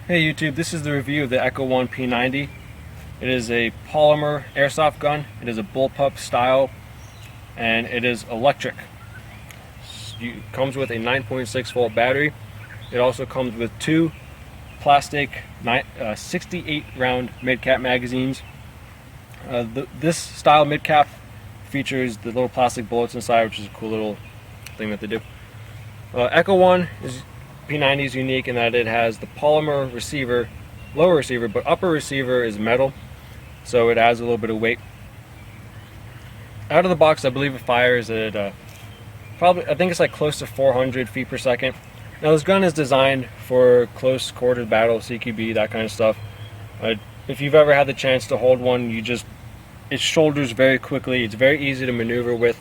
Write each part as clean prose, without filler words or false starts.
Hey YouTube, this is the review of the Echo1 P90. It is a polymer airsoft gun. It is a bullpup style and it is electric. It comes with a 9.6 volt battery. It also comes with two plastic 68 round midcap magazines. This style midcap features the little plastic bullets inside, which is a cool little thing that they do. Echo1 P90 is unique in that it has the polymer receiver, lower receiver, but upper receiver is metal, so it adds a little bit of weight. Out of the box, I believe it fires at I think it's like close to 400 feet per second. Now this gun is designed for close quarter battle, CQB, that kind of stuff. If you've ever had the chance to hold one, it shoulders very quickly. It's very easy to maneuver with.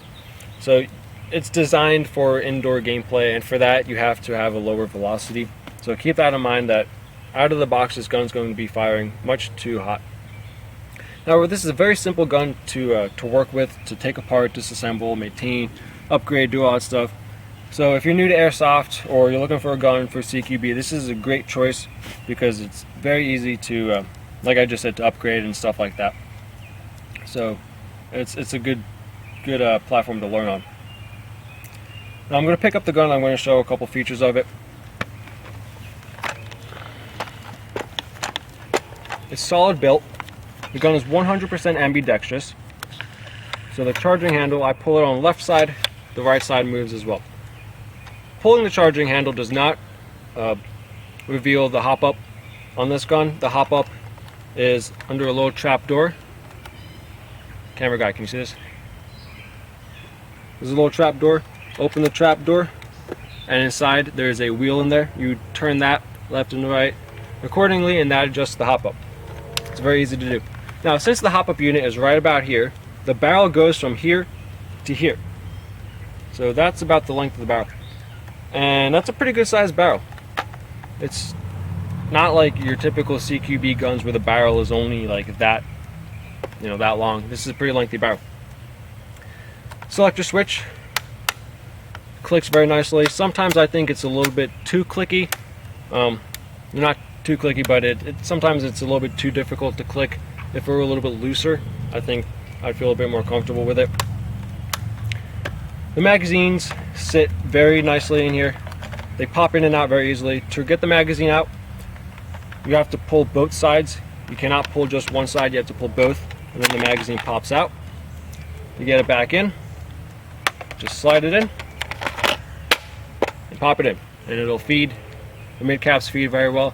So it's designed for indoor gameplay, and for that you have to have a lower velocity. So keep that in mind, that out of the box this gun's going to be firing much too hot. Now this is a very simple gun to work with, to take apart, disassemble, maintain, upgrade, do all that stuff. So if you're new to airsoft or you're looking for a gun for CQB, this is a great choice because it's very easy to, like I just said, to upgrade and stuff like that. So it's a good platform to learn on. Now I'm going to pick up the gun and I'm going to show a couple features of it. It's solid built. The gun is 100% ambidextrous. So the charging handle, I pull it on the left side, the right side moves as well. Pulling the charging handle does not reveal the hop-up on this gun. The hop-up is under a little trap door. Camera guy, can you see this? There's a little trap door. Open the trap door, and inside there's a wheel in there. You turn that left and right accordingly, and that adjusts the hop-up. It's very easy to do. Now, since the hop-up unit is right about here, the barrel goes from here to here. So that's about the length of the barrel. And that's a pretty good sized barrel. It's not like your typical CQB guns where the barrel is only like that, that long. This is a pretty lengthy barrel. Selector switch clicks very nicely. Sometimes I think it's a little bit too clicky. Not too clicky, but sometimes it's a little bit too difficult to click. If it were a little bit looser, I think I'd feel a bit more comfortable with it. The magazines sit very nicely in here. They pop in and out very easily. To get the magazine out, you have to pull both sides. You cannot pull just one side, you have to pull both, and then the magazine pops out. You get it back in, just slide it in, and pop it in, and it'll feed. The mid-caps feed very well.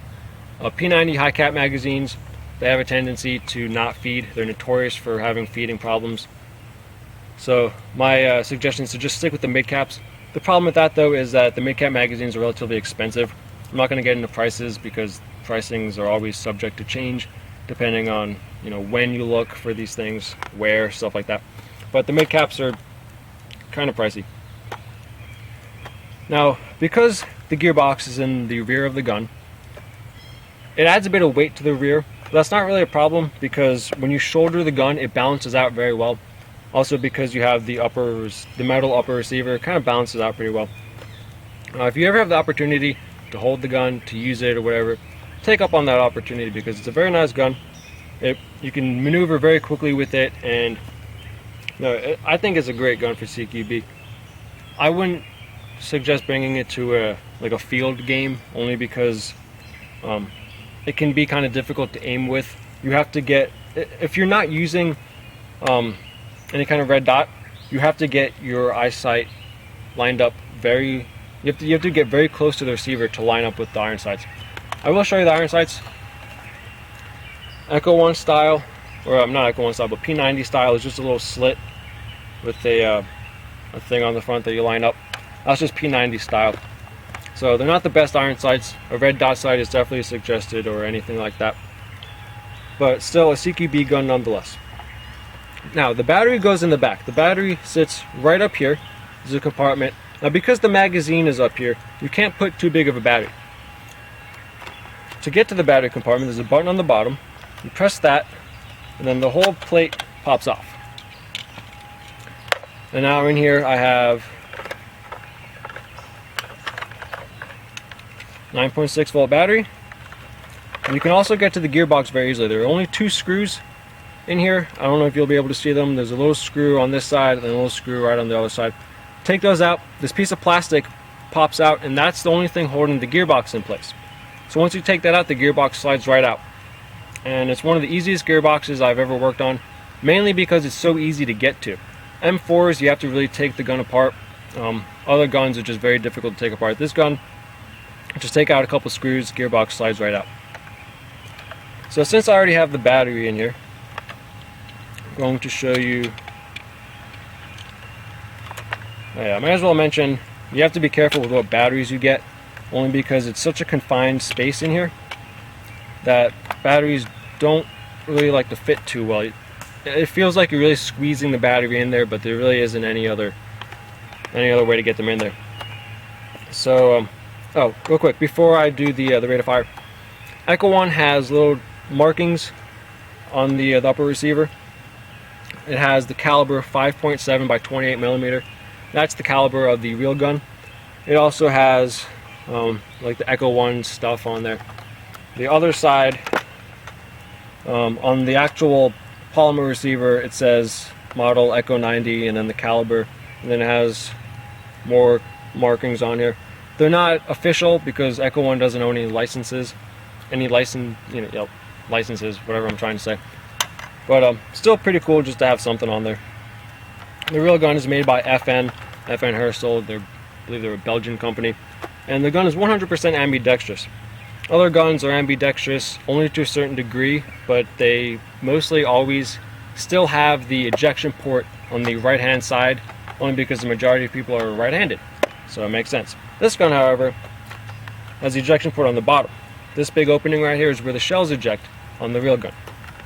P90 high cap magazines, they have a tendency to not feed. They're notorious for having feeding problems. So my suggestion is to just stick with the mid-caps. The problem with that though is that the mid-cap magazines are relatively expensive. I'm not going to get into prices because pricings are always subject to change depending on when you look for these things, where, stuff like that. But the mid-caps are kind of pricey. Now, because the gearbox is in the rear of the gun, it adds a bit of weight to the rear. But that's not really a problem because when you shoulder the gun, it balances out very well. Also because you have the metal upper receiver, it kind of balances out pretty well. If you ever have the opportunity to hold the gun, to use it or whatever, take up on that opportunity because it's a very nice gun. You can maneuver very quickly with it, and I think it's a great gun for CQB. I wouldn't suggest bringing it to a field game, only because it can be kind of difficult to aim with. You have to get, if you're not using any kind of red dot, you have to get your eyesight lined up you have to get very close to the receiver to line up with the iron sights. I will show you the iron sights. Echo1 style, or not Echo1 style, but P90 style is just a little slit with a thing on the front that you line up. That's just P90 style. So they're not the best iron sights. A red dot sight is definitely suggested, or anything like that. But still a CQB gun nonetheless. Now the battery goes in the back. The battery sits right up here. There's a compartment. Now because the magazine is up here, you can't put too big of a battery. To get to the battery compartment, there's a button on the bottom. You press that, and then the whole plate pops off. And now in here I have 9.6 volt battery, You can also get to the gearbox very easily. There are only 2 screws in here. I don't know if you'll be able to see them. There's a little screw on this side and a little screw right on the other side. Take those out. This piece of plastic pops out, and that's the only thing holding the gearbox in place. So once you take that out, the gearbox slides right out. And it's one of the easiest gearboxes I've ever worked on, mainly because it's so easy to get to. M4s, you have to really take the gun apart. Other guns are just very difficult to take apart. This gun, just take out a couple screws, gearbox slides right out. So since I already have the battery in here, I'm going to show you. I may as well mention, you have to be careful with what batteries you get, only because it's such a confined space in here that batteries don't really like to fit too well. It feels like you're really squeezing the battery in there, but there really isn't any other way to get them in there. So, oh, real quick, before I do the rate of fire, Echo1 has little markings on the upper receiver. It has the caliber 5.7 by 28 millimeter. That's the caliber of the real gun. It also has like the Echo1 stuff on there. The other side, on the actual polymer receiver, it says model Echo90 and then the caliber, and then it has more markings on here. They're not official because Echo1 doesn't own any licenses, licenses, whatever I'm trying to say. But still pretty cool just to have something on there. The real gun is made by FN AIRSOFT. I believe they're a Belgian company, and the gun is 100% ambidextrous. Other guns are ambidextrous only to a certain degree, but they mostly always still have the ejection port on the right hand side, only because the majority of people are right-handed, so it makes sense. This gun, however, has the ejection port on the bottom. This big opening right here is where the shells eject on the real gun.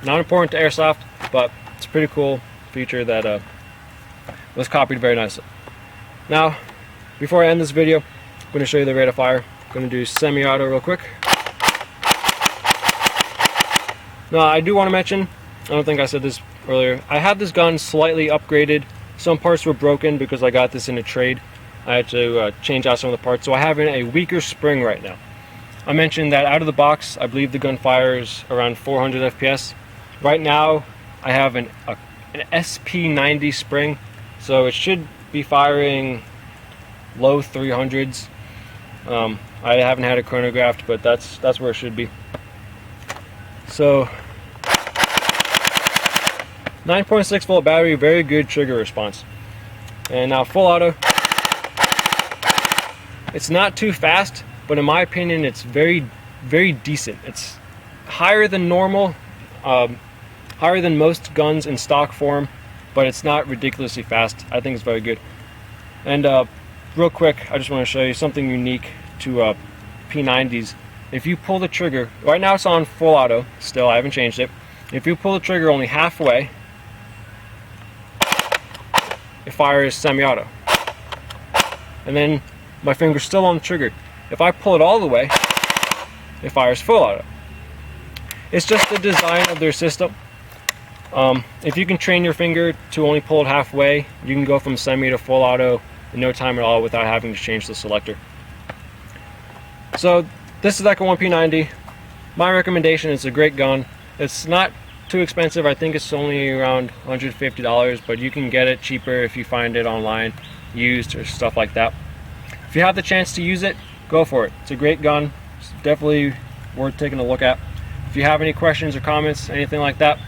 Not important to AIRSOFT, but it's a pretty cool feature that was copied very nicely. Now, before I end this video, I'm going to show you the rate of fire. I'm going to do semi-auto real quick. Now, I do want to mention, I don't think I said this earlier, I had this gun slightly upgraded. Some parts were broken because I got this in a trade. I had to change out some of the parts, so I have a weaker spring right now. I mentioned that out of the box, I believe the gun fires around 400 FPS. Right now, I have an SP90 spring, so it should be firing low 300s. I haven't had it chronographed, but that's where it should be. So 9.6 volt battery, very good trigger response. And now full auto. It's not too fast, but in my opinion, it's very, very decent. It's higher than normal, higher than most guns in stock form, but it's not ridiculously fast. I think it's very good. And real quick, I just want to show you something unique to P90s. If you pull the trigger, right now it's on full auto, still I haven't changed it. If you pull the trigger only halfway, it fires semi-auto. And then my finger's still on the trigger. If I pull it all the way, it fires full auto. It's just the design of their system. If you can train your finger to only pull it halfway, you can go from semi to full auto in no time at all without having to change the selector. So this is Echo1 P90. My recommendation is a great gun. It's not too expensive. I think it's only around $150, but you can get it cheaper if you find it online, used or stuff like that. If you have the chance to use it, go for it. It's a great gun. It's definitely worth taking a look at. If you have any questions or comments, anything like that,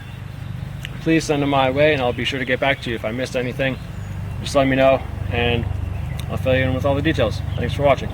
please send them my way and I'll be sure to get back to you. If I missed anything, just let me know and I'll fill you in with all the details. Thanks for watching.